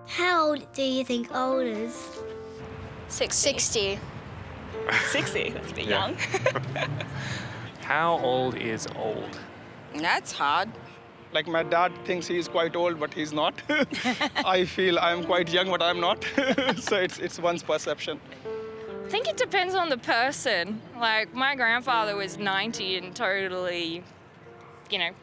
How old do you think old is? 60. 60? That's a bit Yeah. young. How old is old? That's hard. Like my dad thinks he's quite old, but he's not. I feel I'm quite young, but I'm not. So it's one's perception. I think it depends on the person. Like, my grandfather was 90 and totally,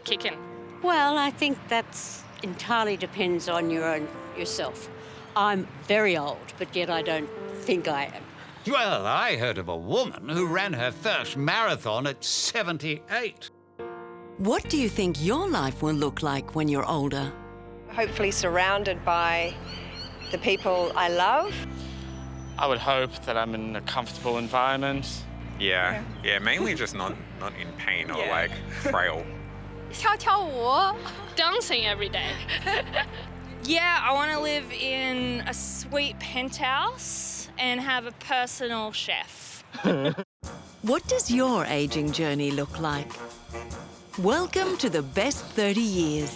kicking. Well, I think that's entirely depends on yourself. I'm very old, but yet I don't think I am. Well, I heard of a woman who ran her first marathon at 78. What do you think your life will look like when you're older? Hopefully surrounded by the people I love. I would hope that I'm in a comfortable environment. Yeah, mainly just not in pain or Yeah. like frail. 跳跳舞. Dancing every day. Yeah, I want to live in a sweet penthouse and have a personal chef. What does your aging journey look like? Welcome to the best 30 years,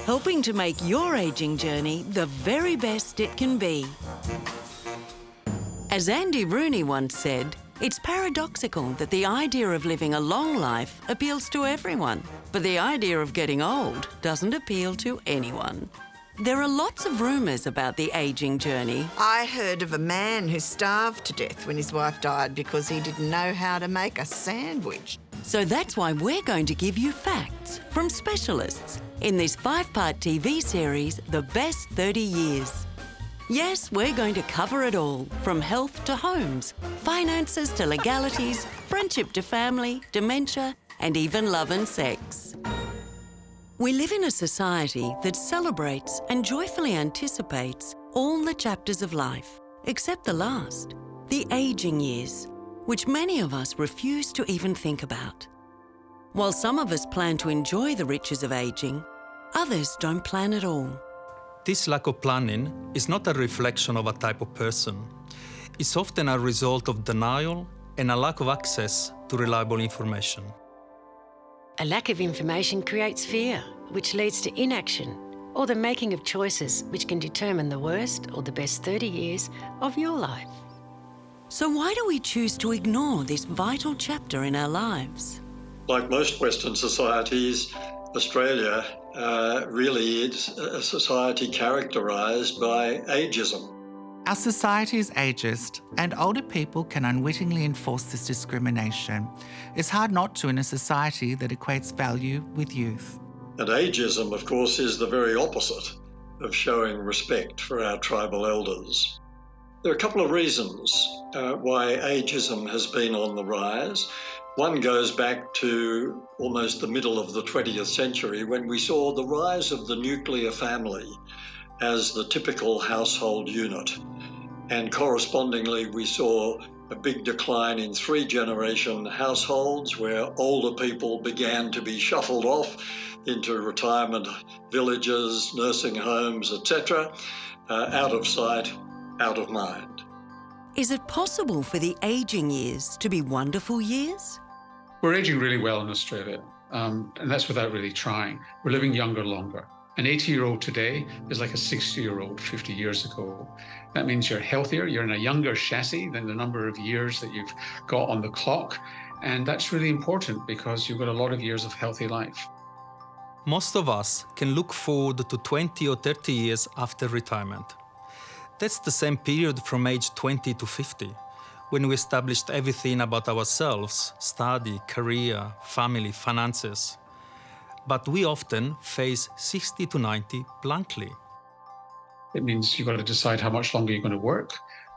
helping to make your aging journey the very best it can be. As Andy Rooney once said, it's paradoxical that the idea of living a long life appeals to everyone, but the idea of getting old doesn't appeal to anyone. There are lots of rumours about the ageing journey. I heard of a man who starved to death when his wife died because he didn't know how to make a sandwich. So that's why we're going to give you facts from specialists in this 5-part TV series, The Best 30 Years. Yes, we're going to cover it all, from health to homes, finances to legalities, friendship to family, dementia, and even love and sex. We live in a society that celebrates and joyfully anticipates all the chapters of life, except the last, the ageing years, which many of us refuse to even think about. While some of us plan to enjoy the riches of ageing, others don't plan at all. This lack of planning is not a reflection of a type of person. It's often a result of denial and a lack of access to reliable information. A lack of information creates fear, which leads to inaction or the making of choices which can determine the worst or the best 30 years of your life. So why do we choose to ignore this vital chapter in our lives? Like most Western societies, Australia really is a society characterised by ageism. Our society is ageist, and older people can unwittingly enforce this discrimination. It's hard not to in a society that equates value with youth. And ageism, of course, is the very opposite of showing respect for our tribal elders. There are a couple of reasons why ageism has been on the rise. One goes back to almost the middle of the 20th century when we saw the rise of the nuclear family as the typical household unit. And correspondingly, we saw a big decline in 3-generation households where older people began to be shuffled off into retirement villages, nursing homes, etc., out of sight, out of mind. Is it possible for the ageing years to be wonderful years? We're aging really well in Australia, and that's without really trying. We're living younger longer. An 80-year-old today is like a 60-year-old 50 years ago. That means you're healthier, you're in a younger chassis than the number of years that you've got on the clock, and that's really important because you've got a lot of years of healthy life. Most of us can look forward to 20 or 30 years after retirement. That's the same period from age 20 to 50, when we established everything about ourselves, study, career, family, finances. But we often face 60 to 90 blankly. It means you've got to decide how much longer you're going to work.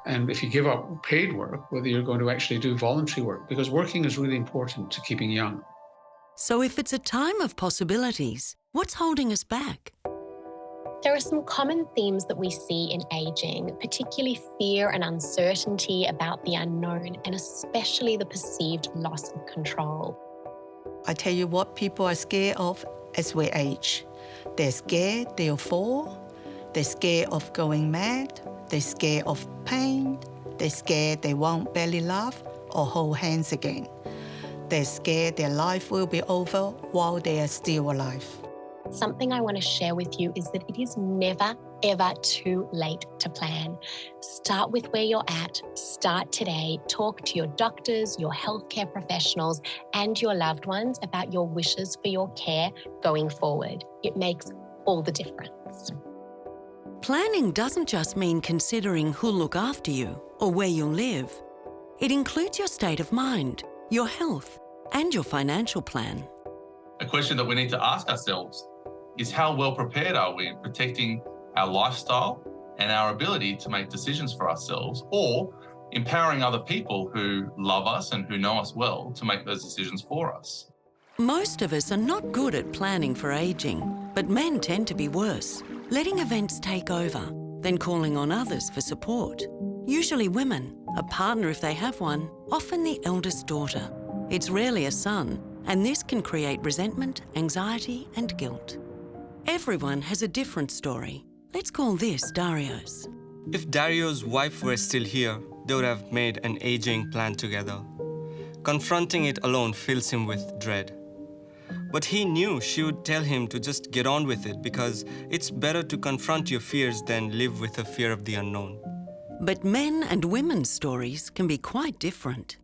And if you give up paid work, whether you're going to actually do voluntary work, because working is really important to keeping young. So if it's a time of possibilities, what's holding us back? There are some common themes that we see in ageing, particularly fear and uncertainty about the unknown, and especially the perceived loss of control. I tell you what people are scared of as we age. They're scared they'll fall. They're scared of going mad. They're scared of pain. They're scared they won't belly laugh or hold hands again. They're scared their life will be over while they are still alive. something I want to share with you is that it is never, ever too late to plan. Start with where you're at. Start today. Talk to your doctors, your healthcare professionals, and your loved ones about your wishes for your care going forward. It makes all the difference. Planning doesn't just mean considering who'll look after you or where you'll live. It includes your state of mind, your health, and your financial plan. A question that we need to ask ourselves is how well prepared are we in protecting our lifestyle and our ability to make decisions for ourselves, or empowering other people who love us and who know us well to make those decisions for us. Most of us are not good at planning for ageing, but men tend to be worse, letting events take over, then calling on others for support. Usually women, a partner if they have one, often the eldest daughter. It's rarely a son, and this can create resentment, anxiety, and guilt. Everyone has a different story. Let's call this Dario's. If Dario's wife were still here, they would have made an aging plan together. Confronting it alone fills him with dread. But he knew she would tell him to just get on with it because it's better to confront your fears than live with a fear of the unknown. But men and women's stories can be quite different.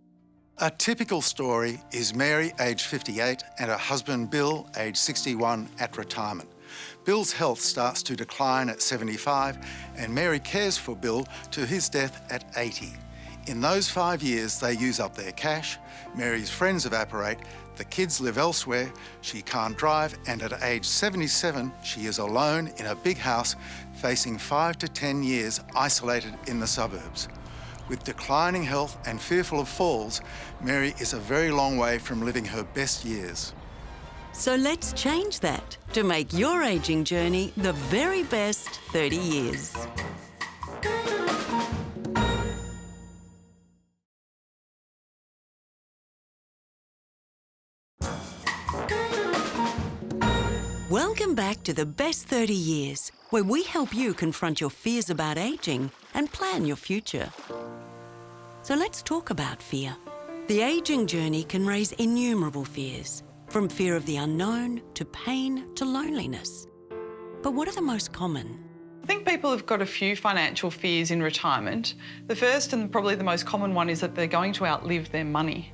A typical story is Mary, aged 58, and her husband Bill, aged 61, at retirement. Bill's health starts to decline at 75, and Mary cares for Bill to his death at 80. In those 5 years, they use up their cash, Mary's friends evaporate, the kids live elsewhere, she can't drive, and at age 77, she is alone in a big house, facing 5 to 10 years isolated in the suburbs. With declining health and fearful of falls, Mary is a very long way from living her best years. So let's change that to make your ageing journey the very best 30 years. Welcome back to the best 30 years, where we help you confront your fears about aging and plan your future. So let's talk about fear. The aging journey can raise innumerable fears, from fear of the unknown to pain to loneliness. But what are the most common? I think people have got a few financial fears in retirement. The first and probably the most common one is that they're going to outlive their money.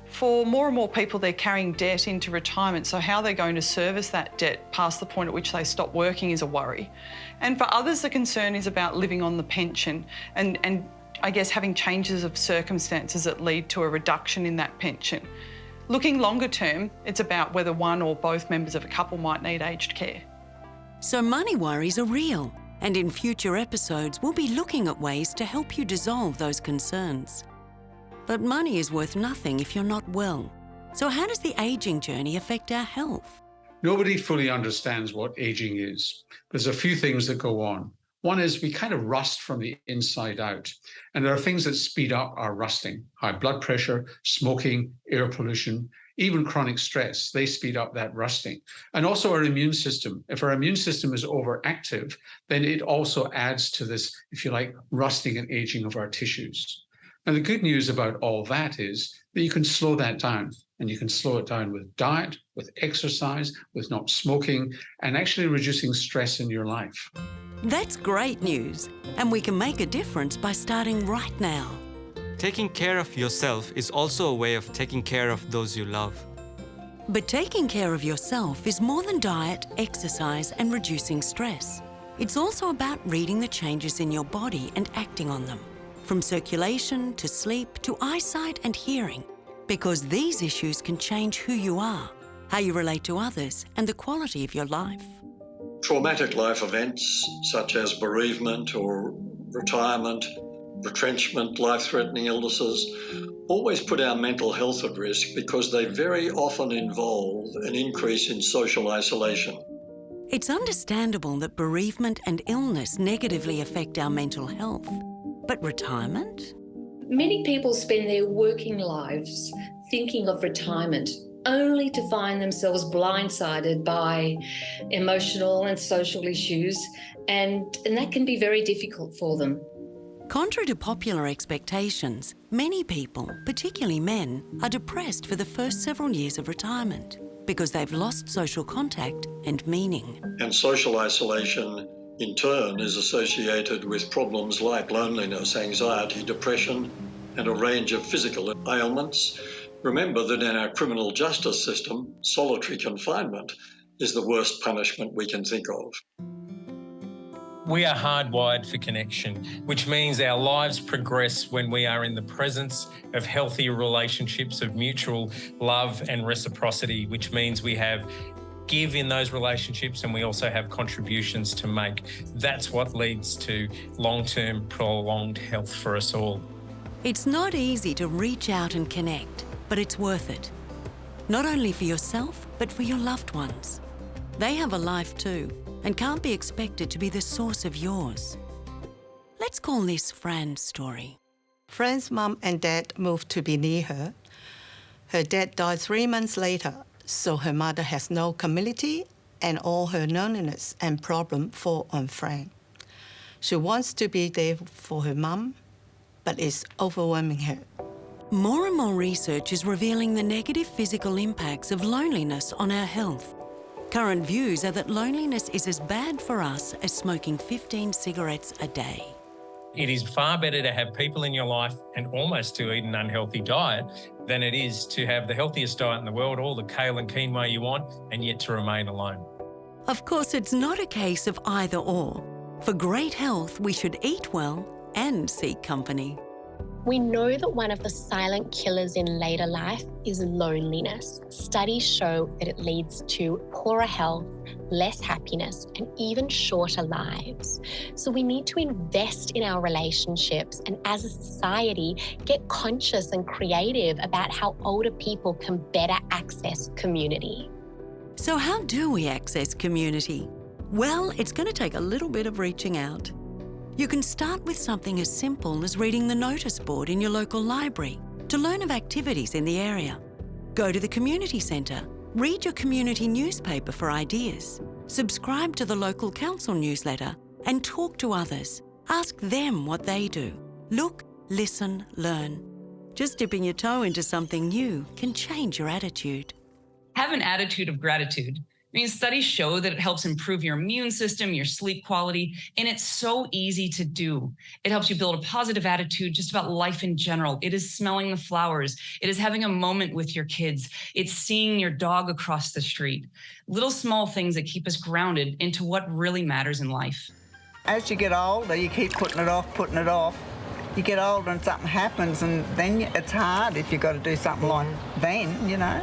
For more and more people, they're carrying debt into retirement, so how they're going to service that debt past the point at which they stop working is a worry. And for others, the concern is about living on the pension and I guess having changes of circumstances that lead to a reduction in that pension. Looking longer term, it's about whether one or both members of a couple might need aged care. So money worries are real, and in future episodes, we'll be looking at ways to help you dissolve those concerns. But money is worth nothing if you're not well. So how does the aging journey affect our health? Nobody fully understands what aging is. There's a few things that go on. One is we kind of rust from the inside out. And there are things that speed up our rusting. High blood pressure, smoking, air pollution, even chronic stress, they speed up that rusting. And also our immune system. If our immune system is overactive, then it also adds to this, if you like, rusting and aging of our tissues. And the good news about all that is that you can slow that down, and you can slow it down with diet, with exercise, with not smoking, and actually reducing stress in your life. That's great news, and we can make a difference by starting right now. Taking care of yourself is also a way of taking care of those you love. But taking care of yourself is more than diet, exercise, and reducing stress. It's also about reading the changes in your body and acting on them. From circulation to sleep to eyesight and hearing, because these issues can change who you are, how you relate to others, and the quality of your life. Traumatic life events such as bereavement or retirement, retrenchment, life-threatening illnesses always put our mental health at risk because they very often involve an increase in social isolation. It's understandable that bereavement and illness negatively affect our mental health. But retirement? Many people spend their working lives thinking of retirement only to find themselves blindsided by emotional and social issues, and that can be very difficult for them. Contrary to popular expectations, many people, particularly men, are depressed for the first several years of retirement. because they've lost social contact and meaning. And social isolation, in turn, is associated with problems like loneliness, anxiety, depression, and a range of physical ailments. Remember that in our criminal justice system, solitary confinement is the worst punishment we can think of. We are hardwired for connection, which means our lives progress when we are in the presence of healthy relationships of mutual love and reciprocity, which means we have give in those relationships and we also have contributions to make. That's what leads to long-term, prolonged health for us all. It's not easy to reach out and connect, but it's worth it. Not only for yourself, but for your loved ones. They have a life too, and can't be expected to be the source of yours. Let's call this Fran's story. Fran's mum and dad moved to be near her. Her dad died 3 months later, so her mother has no community and all her loneliness and problem fall on Fran. She wants to be there for her mum, but it's overwhelming her. More and more research is revealing the negative physical impacts of loneliness on our health. Current views are that loneliness is as bad for us as smoking 15 cigarettes a day. It is far better to have people in your life and almost to eat an unhealthy diet than it is to have the healthiest diet in the world, all the kale and quinoa you want, and yet to remain alone. Of course, it's not a case of either or. For great health, we should eat well and seek company. We know that one of the silent killers in later life is loneliness. Studies show that it leads to poorer health, less happiness, and even shorter lives. So we need to invest in our relationships and as a society, get conscious and creative about how older people can better access community. So how do we access community? Well, it's going to take a little bit of reaching out. You can start with something as simple as reading the notice board in your local library to learn of activities in the area. Go to the community centre, read your community newspaper for ideas, subscribe to the local council newsletter and talk to others. Ask them what they do. Look, listen, learn. Just dipping your toe into something new can change your attitude. Have an attitude of gratitude. I mean, studies show that it helps improve your immune system, your sleep quality, and it's so easy to do. It helps you build a positive attitude just about life in general. It is smelling the flowers. It is having a moment with your kids. It's seeing your dog across the street. Little small things that keep us grounded into what really matters in life. As you get older, you keep putting it off, putting it off. You get older and something happens, and then it's hard if you've got to do something like then, you know.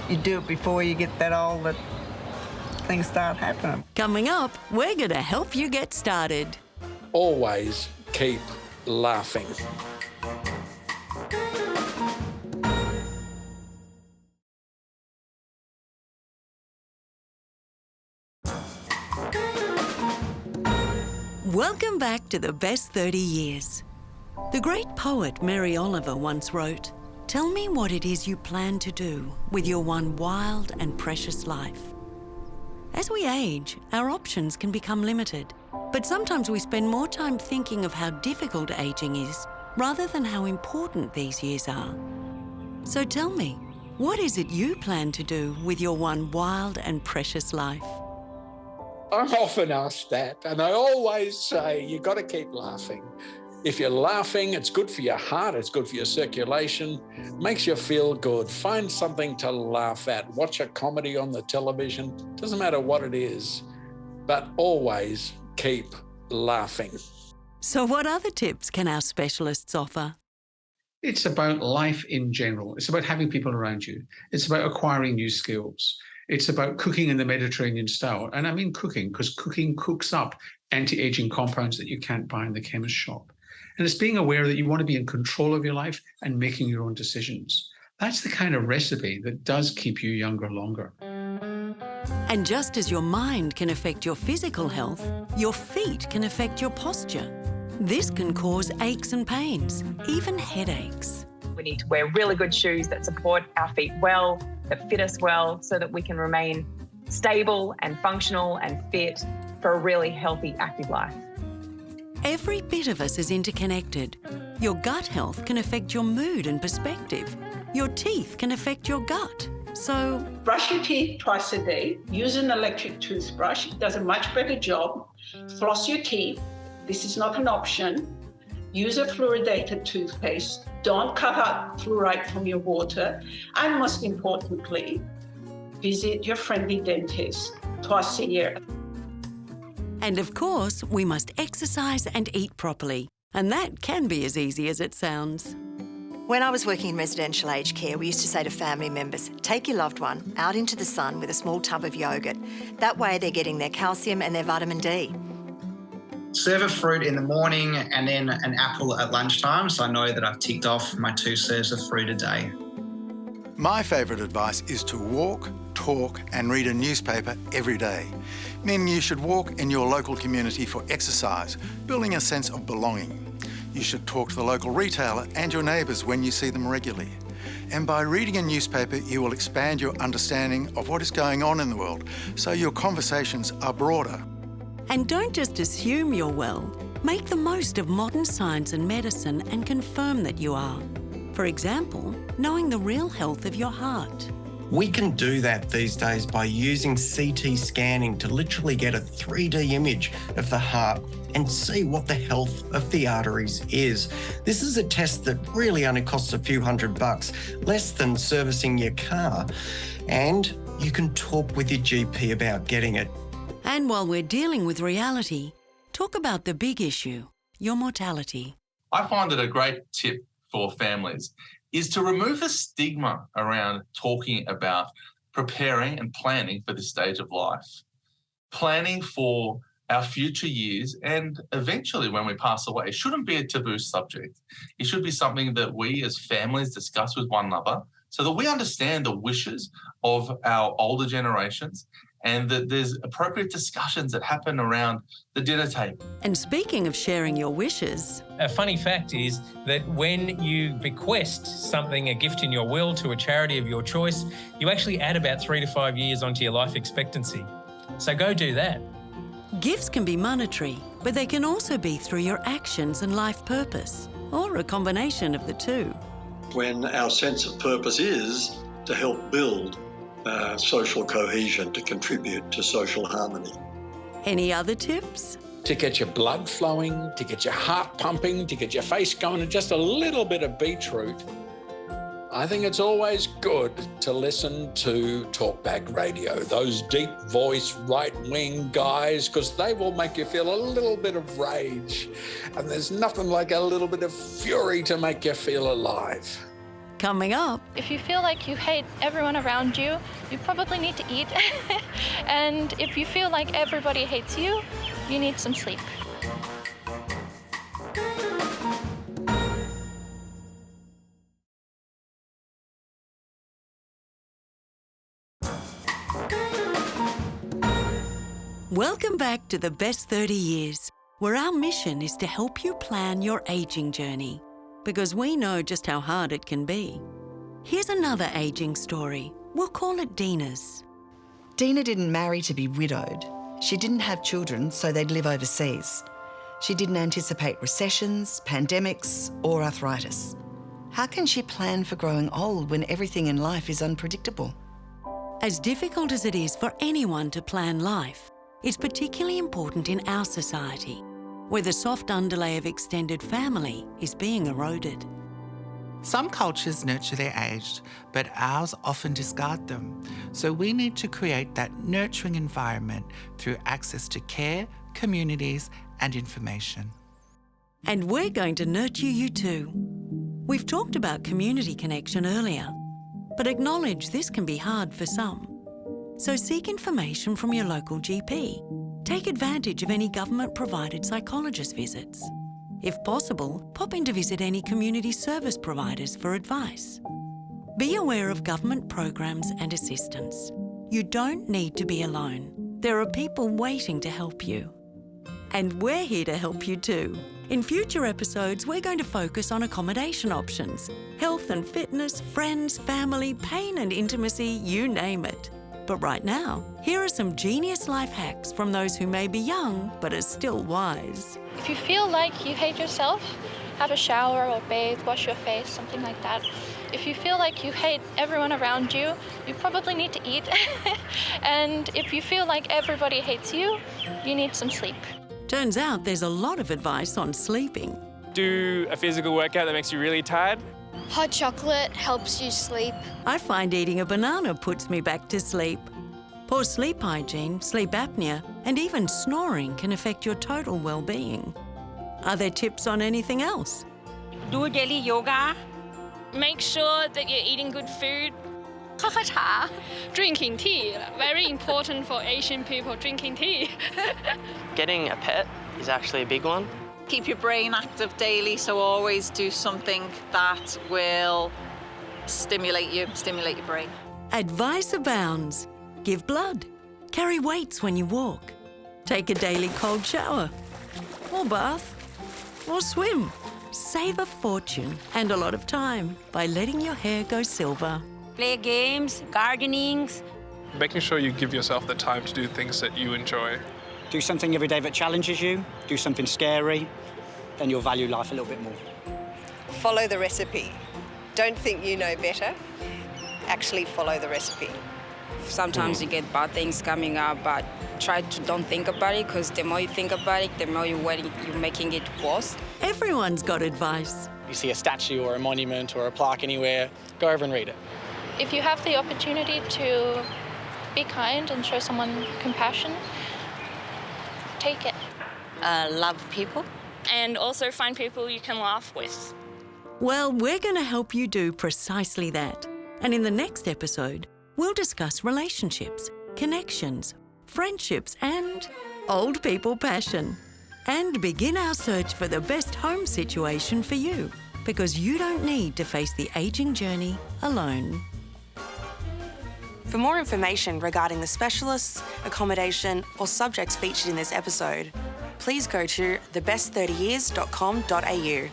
You do it before you get that old that things start happening. Coming up, we're going to help you get started. Always keep laughing. Welcome back to the best 30 years. The great poet Mary Oliver once wrote, "Tell me what it is you plan to do with your one wild and precious life." As we age, our options can become limited, but sometimes we spend more time thinking of how difficult aging is rather than how important these years are. So tell me, what is it you plan to do with your one wild and precious life? I'm often asked that, and I always say, you've got to keep laughing. If you're laughing, it's good for your heart, it's good for your circulation, makes you feel good. Find something to laugh at. Watch a comedy on the television. Doesn't matter what it is, but always keep laughing. So what other tips can our specialists offer? It's about life in general. It's about having people around you. It's about acquiring new skills. It's about cooking in the Mediterranean style. And I mean cooking, because cooking cooks up anti-aging compounds that you can't buy in the chemist shop. And it's being aware that you want to be in control of your life and making your own decisions. That's the kind of recipe that does keep you younger longer. And just as your mind can affect your physical health, your feet can affect your posture. This can cause aches and pains, even headaches. We need to wear really good shoes that support our feet well, that fit us well, so that we can remain stable and functional and fit for a really healthy, active life. Every bit of us is interconnected. Your gut health can affect your mood and perspective. Your teeth can affect your gut. So brush your teeth twice a day. Use an electric toothbrush. It does a much better job. Floss your teeth. This is not an option. Use a fluoridated toothpaste. Don't cut out fluoride from your water. And most importantly, visit your friendly dentist twice a year. And of course, we must exercise and eat properly. And that can be as easy as it sounds. When I was working in residential aged care, we used to say to family members, take your loved one out into the sun with a small tub of yoghurt. That way they're getting their calcium and their vitamin D. Serve a fruit in the morning and then an apple at lunchtime, so I know that I've ticked off my 2 serves of fruit a day. My favourite advice is to walk, talk and read a newspaper every day, meaning you should walk in your local community for exercise, building a sense of belonging. You should talk to the local retailer and your neighbours when you see them regularly. And by reading a newspaper, you will expand your understanding of what is going on in the world, so your conversations are broader. And don't just assume you're well. Make the most of modern science and medicine and confirm that you are. For example, knowing the real health of your heart. We can do that these days by using CT scanning to literally get a 3D image of the heart and see what the health of the arteries is. This is a test that really only costs a few $100, less than servicing your car. And you can talk with your GP about getting it. And while we're dealing with reality, talk about the big issue, your mortality. I find that a great tip for families is to remove the stigma around talking about preparing and planning for this stage of life. Planning for our future years and eventually when we pass away, it shouldn't be a taboo subject. It should be something that we as families discuss with one another so that we understand the wishes of our older generations and that there's appropriate discussions that happen around the dinner table. And speaking of sharing your wishes... A funny fact is that when you bequest something, a gift in your will to a charity of your choice, you actually add about 3 to 5 years onto your life expectancy. So go do that. Gifts can be monetary, but they can also be through your actions and life purpose, or a combination of the two. When our sense of purpose is to help build social cohesion, to contribute to social harmony. Any other tips? To get your blood flowing, to get your heart pumping, to get your face going, and just a little bit of beetroot. I think it's always good to listen to talkback radio, those deep voice right-wing guys, because they will make you feel a little bit of rage. And there's nothing like a little bit of fury to make you feel alive. Coming up. If you feel like you hate everyone around you, you probably need to eat. And if you feel like everybody hates you, you need some sleep. Welcome back to The Best 30 Years, where our mission is to help you plan your ageing journey, because we know just how hard it can be. Here's another ageing story. We'll call it Dina's. Dina didn't marry to be widowed. She didn't have children, so they'd live overseas. She didn't anticipate recessions, pandemics, or arthritis. How can she plan for growing old when everything in life is unpredictable? As difficult as it is for anyone to plan life, it's particularly important in our society, where the soft underlay of extended family is being eroded. Some cultures nurture their aged, but ours often discard them. So we need to create that nurturing environment through access to care, communities, and information. And we're going to nurture you too. We've talked about community connection earlier, but acknowledge this can be hard for some. So seek information from your local GP. Take advantage of any government-provided psychologist visits. If possible, pop in to visit any community service providers for advice. Be aware of government programs and assistance. You don't need to be alone. There are people waiting to help you. And we're here to help you too. In future episodes, we're going to focus on accommodation options, health and fitness, friends, family, pain and intimacy, you name it. But right now, here are some genius life hacks from those who may be young but are still wise. If you feel like you hate yourself, have a shower or bathe, wash your face, something like that. If you feel like you hate everyone around you, you probably need to eat. And if you feel like everybody hates you, you need some sleep. Turns out there's a lot of advice on sleeping. Do a physical workout that makes you really tired. Hot chocolate helps you sleep. I find eating a banana puts me back to sleep. Poor sleep hygiene, sleep apnea, and even snoring can affect your total well-being. Are there tips on anything else? Do daily yoga. Make sure that you're eating good food. Drinking tea, very important for Asian people, drinking tea. Getting a pet is actually a big one. Keep your brain active daily, so always do something that will stimulate your brain. Advice abounds. Give blood. Carry weights when you walk. Take a daily cold shower. Or bath. Or swim. Save a fortune and a lot of time by letting your hair go silver. Play games, gardening. Making sure you give yourself the time to do things that you enjoy. Do something every day that challenges you. Do something scary. Then you'll value life a little bit more. Follow the recipe. Don't think you know better. Actually follow the recipe. Sometimes you get bad things coming up, but try to don't think about it, because the more you think about it, the more you're making it worse. Everyone's got advice. You see a statue or a monument or a plaque anywhere, go over and read it. If you have the opportunity to be kind and show someone compassion, take it. Love people. And also find people you can laugh with. Well, we're going to help you do precisely that. And in the next episode, we'll discuss relationships, connections, friendships, and old people passion. And begin our search for the best home situation for you, because you don't need to face the ageing journey alone. For more information regarding the specialists, accommodation, or subjects featured in this episode, please go to thebest30years.com.au.